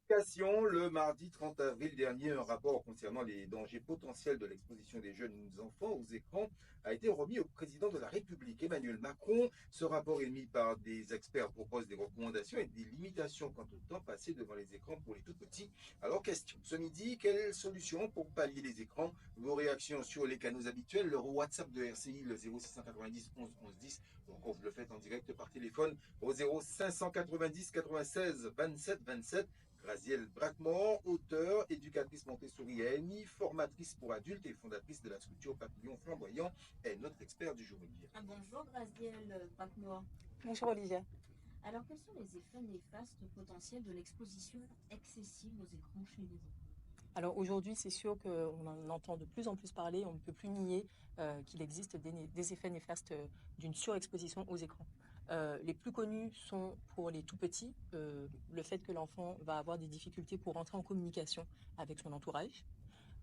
Le mardi 30 avril dernier, un rapport concernant les dangers potentiels de l'exposition des jeunes enfants aux écrans a été remis au président de la République, Emmanuel Macron. Ce rapport émis par des experts propose des recommandations et des limitations quant au temps passé devant les écrans pour les tout petits. Alors, question, ce midi, quelle solution pour pallier les écrans? Vos réactions sur les canaux habituels, le WhatsApp de RCI, le 0690 11 11 10, ou encore vous le faites en direct par téléphone au 0590 96 27 27. Grazielle Braquemore, auteure, éducatrice montessorienne, formatrice pour adultes et fondatrice de la structure Papillon Flamboyant, est notre expert du jour, Olivia. Bonjour Grazielle Braquemore. Bonjour Olivia. Alors, quels sont les effets néfastes potentiels de l'exposition excessive aux écrans chez les enfants? Alors aujourd'hui, c'est sûr qu'on en entend de plus en plus parler, on ne peut plus nier qu'il existe des effets néfastes d'une surexposition aux écrans. Les plus connus sont pour les tout petits, le fait que l'enfant va avoir des difficultés pour entrer en communication avec son entourage.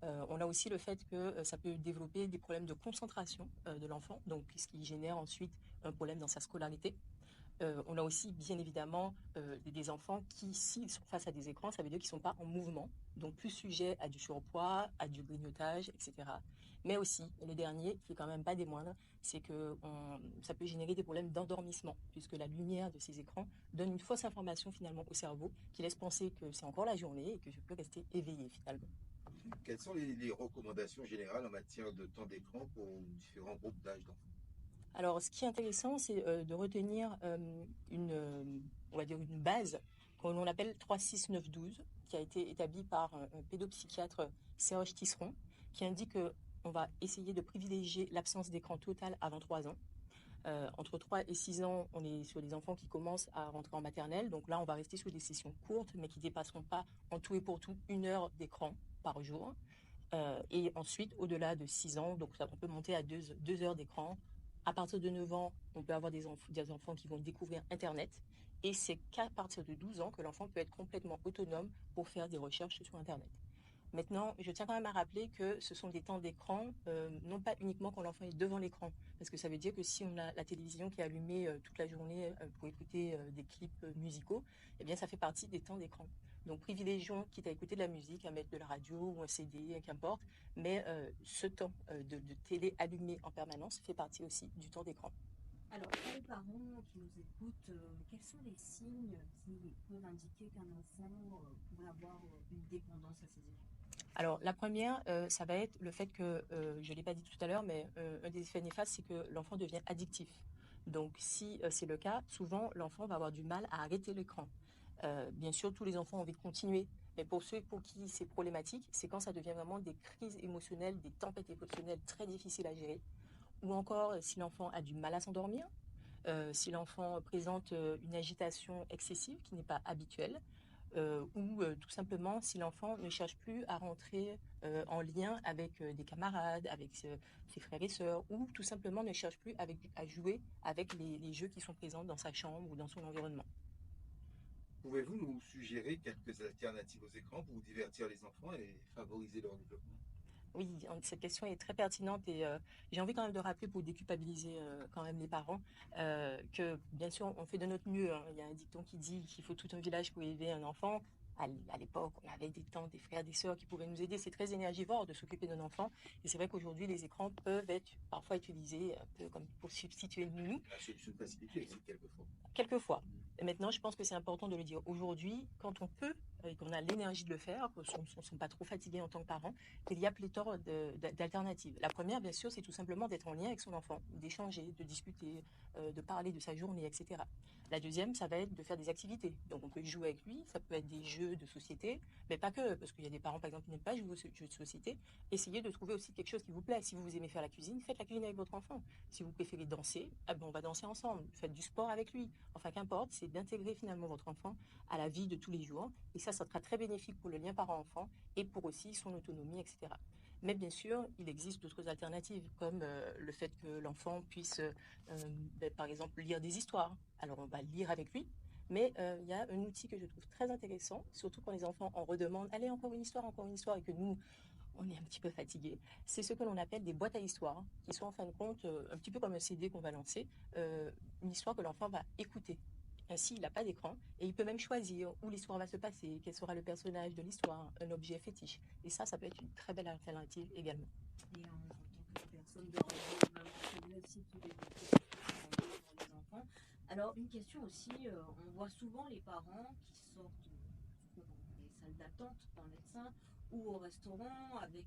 On a aussi le fait que ça peut développer des problèmes de concentration de l'enfant, donc ce qui génère ensuite un problème dans sa scolarité. On a aussi, bien évidemment, des enfants qui, s'ils sont face à des écrans, ça veut dire qu'ils ne sont pas en mouvement, donc plus sujets à du surpoids, à du grignotage, etc. Mais aussi, le dernier, qui est quand même pas des moindres, c'est que ça peut générer des problèmes d'endormissement, puisque la lumière de ces écrans donne une fausse information finalement au cerveau, qui laisse penser que c'est encore la journée et que je peux rester éveillé finalement. Quelles sont les recommandations générales en matière de temps d'écran pour différents groupes d'âge d'enfants? Alors, ce qui est intéressant, c'est de retenir on va dire une base que l'on appelle 3-6-9-12, qui a été établie par un pédopsychiatre Serge Tisseron, qui indique qu'on va essayer de privilégier l'absence d'écran total avant 3 ans. Entre 3 et 6 ans, on est sur des enfants qui commencent à rentrer en maternelle. Donc là, on va rester sur des sessions courtes, mais qui ne dépasseront pas en tout et pour tout 1 heure d'écran par jour. Et ensuite, au-delà de 6 ans, donc on peut monter à 2 heures d'écran. À partir de 9 ans, on peut avoir des enfants qui vont découvrir Internet. Et c'est qu'à partir de 12 ans que l'enfant peut être complètement autonome pour faire des recherches sur Internet. Maintenant, je tiens quand même à rappeler que ce sont des temps d'écran, non pas uniquement quand l'enfant est devant l'écran, parce que ça veut dire que si on a la télévision qui est allumée toute la journée pour écouter des clips musicaux, eh bien ça fait partie des temps d'écran. Donc privilégions, quitte à écouter de la musique, à mettre de la radio ou un CD, qu'importe, mais ce temps de télé allumé en permanence fait partie aussi du temps d'écran. Alors, pour les parents qui nous écoutent, quels sont les signes qui peuvent indiquer qu'un enfant pourrait avoir une dépendance à ces écrans? Alors la première, ça va être le fait que, je ne l'ai pas dit tout à l'heure, mais un des effets néfastes, c'est que l'enfant devient addictif. Donc si c'est le cas, souvent l'enfant va avoir du mal à arrêter l'écran. Bien sûr, tous les enfants ont envie de continuer, mais pour ceux pour qui c'est problématique, c'est quand ça devient vraiment des crises émotionnelles, des tempêtes émotionnelles très difficiles à gérer, ou encore si l'enfant a du mal à s'endormir, si l'enfant présente une agitation excessive qui n'est pas habituelle, ou tout simplement si l'enfant ne cherche plus à rentrer en lien avec des camarades, avec ses frères et sœurs, ou tout simplement ne cherche plus à jouer avec les jeux qui sont présents dans sa chambre ou dans son environnement. Pouvez-vous nous suggérer quelques alternatives aux écrans pour divertir les enfants et favoriser leur développement? Oui, cette question est très pertinente et j'ai envie quand même de rappeler pour déculpabiliser quand même les parents que bien sûr on fait de notre mieux, hein. Il y a un dicton qui dit qu'il faut tout un village pour élever un enfant. À l'époque, on avait des tantes, des frères, des sœurs qui pouvaient nous aider. C'est très énergivore de s'occuper d'un enfant. Et c'est vrai qu'aujourd'hui, les écrans peuvent être parfois utilisés un peu comme pour substituer le nounou. La solution de facilité aussi, quelquefois. Quelquefois. Et maintenant, je pense que c'est important de le dire. Aujourd'hui, quand on peut et qu'on a l'énergie de le faire, qu'on ne sont pas trop fatigués en tant que parents, il y a pléthore d'alternatives. La première, bien sûr, c'est tout simplement d'être en lien avec son enfant, d'échanger, de discuter, de parler de sa journée, etc. La deuxième, ça va être de faire des activités. Donc, on peut jouer avec lui, ça peut être des jeux de société, mais pas que, parce qu'il y a des parents, par exemple, qui n'aiment pas jouer aux jeux de société. Essayez de trouver aussi quelque chose qui vous plaît. Si vous aimez faire la cuisine, faites la cuisine avec votre enfant. Si vous préférez danser, eh ben, on va danser ensemble. Faites du sport avec lui. Enfin, qu'importe, c'est d'intégrer finalement votre enfant à la vie de tous les jours. Et ça sera très bénéfique pour le lien parent-enfant et pour aussi son autonomie, etc. Mais bien sûr, il existe d'autres alternatives, comme le fait que l'enfant puisse, par exemple, lire des histoires. Alors, on va lire avec lui. Mais il y a un outil que je trouve très intéressant, surtout quand les enfants en redemandent, allez, encore une histoire, et que nous, on est un petit peu fatigué. C'est ce que l'on appelle des boîtes à histoires, qui sont en fin de compte un petit peu comme un CD qu'on va lancer, une histoire que l'enfant va écouter. Ainsi, il n'a pas d'écran et il peut même choisir où l'histoire va se passer, quel sera le personnage de l'histoire, un objet fétiche. Et ça peut être une très belle alternative également. Et en tant que personne de religion, vous savez aussi tous les pour les enfants. Alors, une question aussi, on voit souvent les parents qui sortent dans les salles d'attente d'un médecin ou au restaurant avec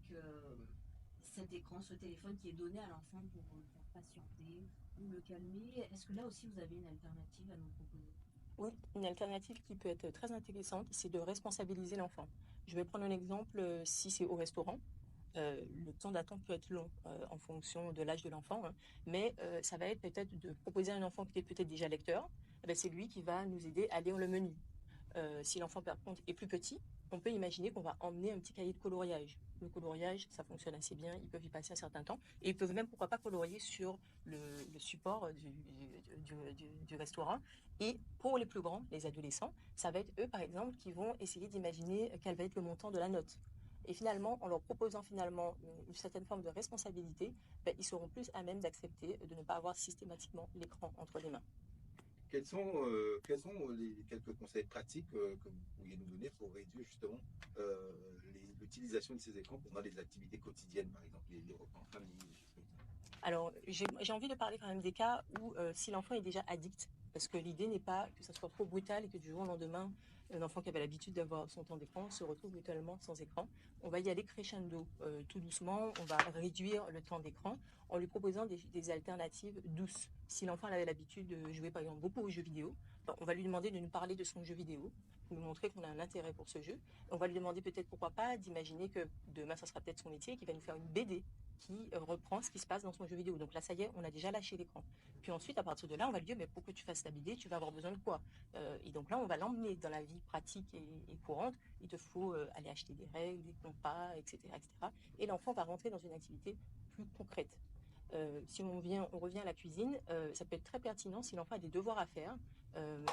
cet écran, ce téléphone qui est donné à l'enfant pour le faire patienter ou le calmer. Est-ce que là aussi vous avez une alternative à nous proposer? Oui, une alternative qui peut être très intéressante, c'est de responsabiliser l'enfant. Je vais prendre un exemple, si c'est au restaurant. Le temps d'attente peut être long en fonction de l'âge de l'enfant, hein, mais ça va être peut-être de proposer à un enfant qui est peut-être déjà lecteur, eh ben, c'est lui qui va nous aider à lire le menu. Si l'enfant par contre est plus petit, on peut imaginer qu'on va emmener un petit cahier de coloriage. Le coloriage, ça fonctionne assez bien, ils peuvent y passer un certain temps, et ils peuvent même, pourquoi pas, colorier sur le support du restaurant. Et pour les plus grands, les adolescents, ça va être eux, par exemple, qui vont essayer d'imaginer quel va être le montant de la note. Et finalement, en leur proposant finalement une certaine forme de responsabilité, ben, ils seront plus à même d'accepter de ne pas avoir systématiquement l'écran entre les mains. Quels sont les quelques conseils pratiques que vous pourriez nous donner pour réduire justement l'utilisation de ces écrans pendant les activités quotidiennes, par exemple les repas en famille, des choses comme ça? Alors, j'ai envie de parler quand même des cas où si l'enfant est déjà addict, parce que l'idée n'est pas que ça soit trop brutal et que du jour au lendemain, un enfant qui avait l'habitude d'avoir son temps d'écran se retrouve brutalement sans écran. On va y aller crescendo, tout doucement, on va réduire le temps d'écran en lui proposant des alternatives douces. Si l'enfant avait l'habitude de jouer par exemple beaucoup aux jeux vidéo, ben, on va lui demander de nous parler de son jeu vidéo, pour lui montrer qu'on a un intérêt pour ce jeu. On va lui demander peut-être pourquoi pas d'imaginer que demain ça sera peut-être son métier et qu'il va nous faire une BD qui reprend ce qui se passe dans son jeu vidéo. Donc là, ça y est, on a déjà lâché l'écran. Puis ensuite, à partir de là, on va lui dire, mais pour que tu fasses ta BD, tu vas avoir besoin de quoi? Et donc là, on va l'emmener dans la vie pratique et courante. Il te faut aller acheter des règles, des compas, etc., etc. Et l'enfant va rentrer dans une activité plus concrète. Si on revient à la cuisine, ça peut être très pertinent si l'enfant a des devoirs à faire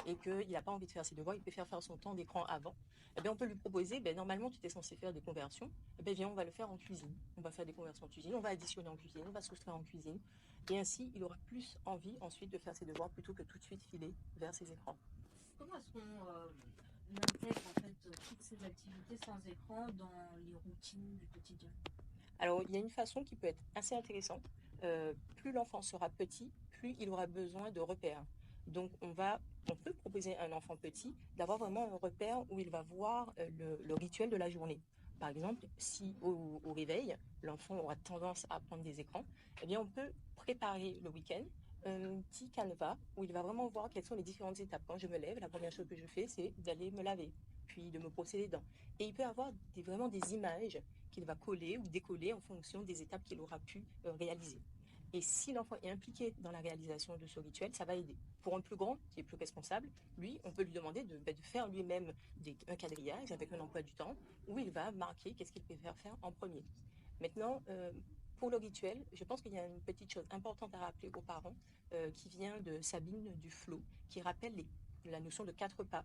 et qu'il n'a pas envie de faire ses devoirs, il peut faire son temps d'écran avant. Eh bien, on peut lui proposer, ben, normalement, tu étais censé faire des conversions, eh bien, viens, on va le faire en cuisine. On va faire des conversions en cuisine, on va additionner en cuisine, on va soustraire en cuisine. Et ainsi, il aura plus envie ensuite de faire ses devoirs plutôt que tout de suite filer vers ses écrans. Comment est-ce qu'on intègre en fait toutes ces activités sans écran dans les routines du quotidien? Alors, il y a une façon qui peut être assez intéressante. Plus l'enfant sera petit, plus il aura besoin de repères. Donc, on peut proposer à un enfant petit d'avoir vraiment un repère où il va voir le rituel de la journée. Par exemple, si au réveil, l'enfant aura tendance à prendre des écrans, eh bien, on peut préparer le week-end un petit canevas où il va vraiment voir quelles sont les différentes étapes. Quand je me lève, la première chose que je fais, c'est d'aller me laver, puis de me brosser les dents. Et il peut avoir vraiment des images qu'il va coller ou décoller en fonction des étapes qu'il aura pu réaliser. Et si l'enfant est impliqué dans la réalisation de ce rituel, ça va aider. Pour un plus grand, qui est plus responsable, lui, on peut lui demander de faire lui-même un quadrillage avec un emploi du temps où il va marquer qu'est-ce qu'il préfère faire en premier. Maintenant, pour le rituel, je pense qu'il y a une petite chose importante à rappeler aux parents qui vient de Sabine Duflot, qui rappelle la notion de 4 pas,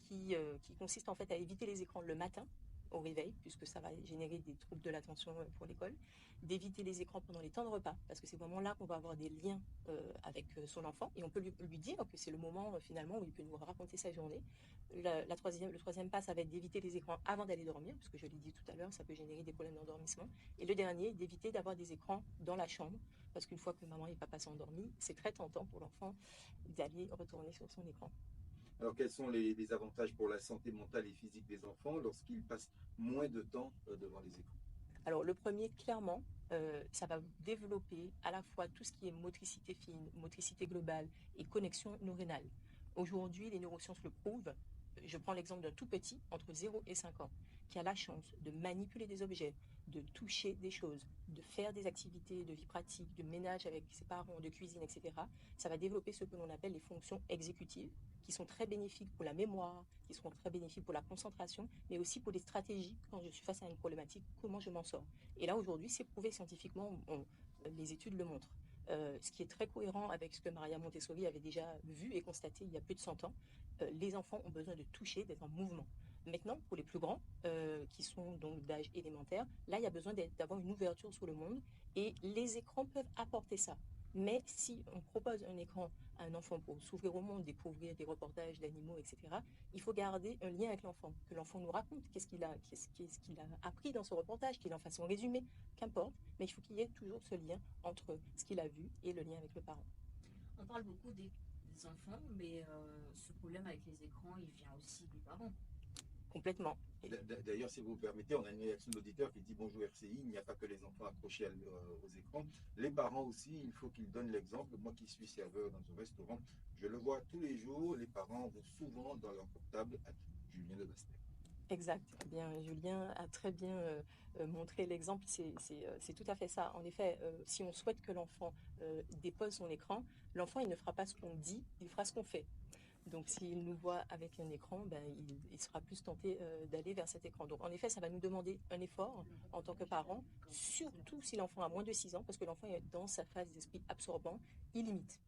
qui consiste en fait à éviter les écrans le matin, au réveil, puisque ça va générer des troubles de l'attention pour l'école, d'éviter les écrans pendant les temps de repas, parce que c'est vraiment là qu'on va avoir des liens avec son enfant, et on peut lui dire que c'est le moment finalement où il peut nous raconter sa journée. Le troisième pas, ça va être d'éviter les écrans avant d'aller dormir, puisque je l'ai dit tout à l'heure, ça peut générer des problèmes d'endormissement. Et le dernier, d'éviter d'avoir des écrans dans la chambre, parce qu'une fois que maman et papa sont endormis, c'est très tentant pour l'enfant d'aller retourner sur son écran. Alors, quels sont les avantages pour la santé mentale et physique des enfants lorsqu'ils passent moins de temps devant les écrans? Alors, le premier, clairement, ça va développer à la fois tout ce qui est motricité fine, motricité globale et connexion neuronale. Aujourd'hui, les neurosciences le prouvent. Je prends l'exemple d'un tout petit, entre 0 et 5 ans, qui a la chance de manipuler des objets, de toucher des choses, de faire des activités de vie pratique, de ménage avec ses parents, de cuisine, etc. Ça va développer ce que l'on appelle les fonctions exécutives, qui sont très bénéfiques pour la mémoire, qui seront très bénéfiques pour la concentration, mais aussi pour les stratégies quand je suis face à une problématique, comment je m'en sors. Et là, aujourd'hui, c'est prouvé scientifiquement, les études le montrent. Ce qui est très cohérent avec ce que Maria Montessori avait déjà vu et constaté il y a plus de 100 ans. Les enfants ont besoin de toucher, d'être en mouvement. Maintenant, pour les plus grands, qui sont donc d'âge élémentaire, là, il y a besoin d'avoir une ouverture sur le monde et les écrans peuvent apporter ça. Mais si on propose un écran à un enfant pour s'ouvrir au monde, découvrir des reportages d'animaux, etc., il faut garder un lien avec l'enfant, que l'enfant nous raconte qu'est-ce qu'il a appris dans ce reportage, qu'il en fasse un résumé, qu'importe, mais il faut qu'il y ait toujours ce lien entre ce qu'il a vu et le lien avec le parent. On parle beaucoup des enfants, mais ce problème avec les écrans, il vient aussi des parents. Complètement. D'ailleurs, si vous me permettez, on a une réaction d'auditeur qui dit bonjour RCI, il n'y a pas que les enfants accrochés aux écrans, les parents aussi, il faut qu'ils donnent l'exemple. Moi qui suis serveur dans un restaurant, je le vois tous les jours, les parents vont souvent dans leur portable. Julien de Bastel. Exact. Eh bien, Julien a très bien montré l'exemple. C'est tout à fait ça. En effet, si on souhaite que l'enfant dépose son écran, l'enfant, il ne fera pas ce qu'on dit, il fera ce qu'on fait. Donc, s'il nous voit avec un écran, ben, il sera plus tenté d'aller vers cet écran. Donc, en effet, ça va nous demander un effort en tant que parent, surtout si l'enfant a moins de 6 ans, parce que l'enfant est dans sa phase d'esprit absorbant, il limite.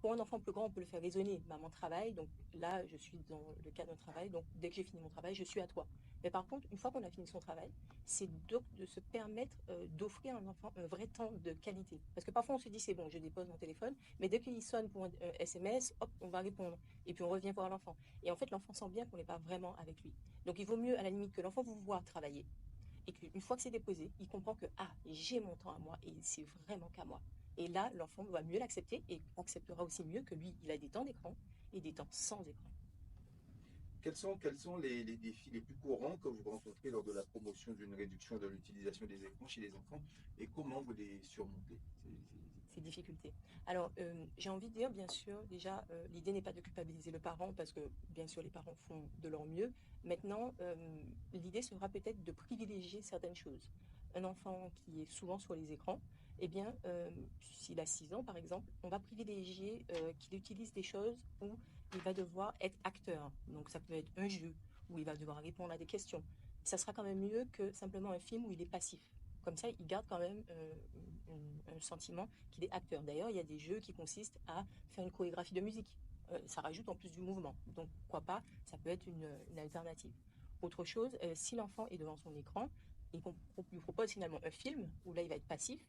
Pour un enfant plus grand, on peut le faire raisonner. Maman travaille, donc là, je suis dans le cadre d'un travail, donc dès que j'ai fini mon travail, je suis à toi. Mais par contre, une fois qu'on a fini son travail, c'est de se permettre d'offrir à un enfant un vrai temps de qualité. Parce que parfois, on se dit, c'est bon, je dépose mon téléphone, mais dès qu'il sonne pour un SMS, hop, on va répondre. Et puis, on revient voir l'enfant. Et en fait, l'enfant sent bien qu'on n'est pas vraiment avec lui. Donc, il vaut mieux, à la limite, que l'enfant vous voit travailler. Et qu'une fois que c'est déposé, il comprend que, ah, j'ai mon temps à moi et c'est vraiment qu'à moi. Et là, l'enfant va mieux l'accepter et acceptera aussi mieux que lui, il a des temps d'écran et des temps sans écran. Quels sont les défis les plus courants que vous rencontrez lors de la promotion d'une réduction de l'utilisation des écrans chez les enfants et comment vous les surmontez? Ces difficultés. Alors, j'ai envie de dire, bien sûr, déjà, l'idée n'est pas de culpabiliser le parent parce que, bien sûr, les parents font de leur mieux. Maintenant, l'idée sera peut-être de privilégier certaines choses. Un enfant qui est souvent sur les écrans, eh bien, s'il a 6 ans, par exemple, on va privilégier qu'il utilise des choses où il va devoir être acteur. Donc, ça peut être un jeu où il va devoir répondre à des questions. Ça sera quand même mieux que simplement un film où il est passif. Comme ça, il garde quand même un sentiment qu'il est acteur. D'ailleurs, il y a des jeux qui consistent à faire une chorégraphie de musique. Ça rajoute en plus du mouvement. Donc, pourquoi pas, ça peut être une alternative. Autre chose, si l'enfant est devant son écran et qu'on lui propose finalement un film, où là, il va être passif,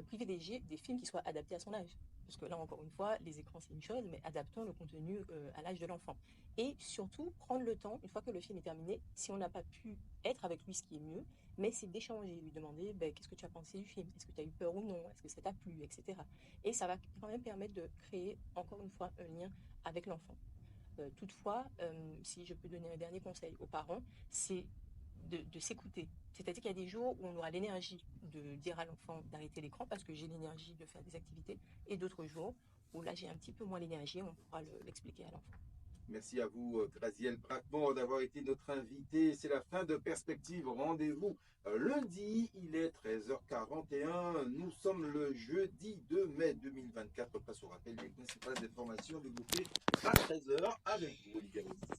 privilégier des films qui soient adaptés à son âge. Parce que là, encore une fois, les écrans, c'est une chose, mais adaptons le contenu à l'âge de l'enfant. Et surtout, prendre le temps, une fois que le film est terminé, si on n'a pas pu être avec lui, ce qui est mieux, mais c'est d'échanger, lui demander ben, qu'est-ce que tu as pensé du film, est-ce que tu as eu peur ou non, est-ce que ça t'a plu, etc. Et ça va quand même permettre de créer, encore une fois, un lien avec l'enfant. Toutefois, si je peux donner un dernier conseil aux parents, c'est de s'écouter. C'est-à-dire qu'il y a des jours où on aura l'énergie de dire à l'enfant d'arrêter l'écran parce que j'ai l'énergie de faire des activités, et d'autres jours où là j'ai un petit peu moins l'énergie, on pourra l'expliquer à l'enfant. Merci à vous, Graziel Braquemont, d'avoir été notre invité. C'est la fin de Perspective. Rendez-vous lundi, il est 13h41. Nous sommes le jeudi 2 mai 2024. On passe au rappel des principales informations développées à 13h avec vous, Olivier Rossi.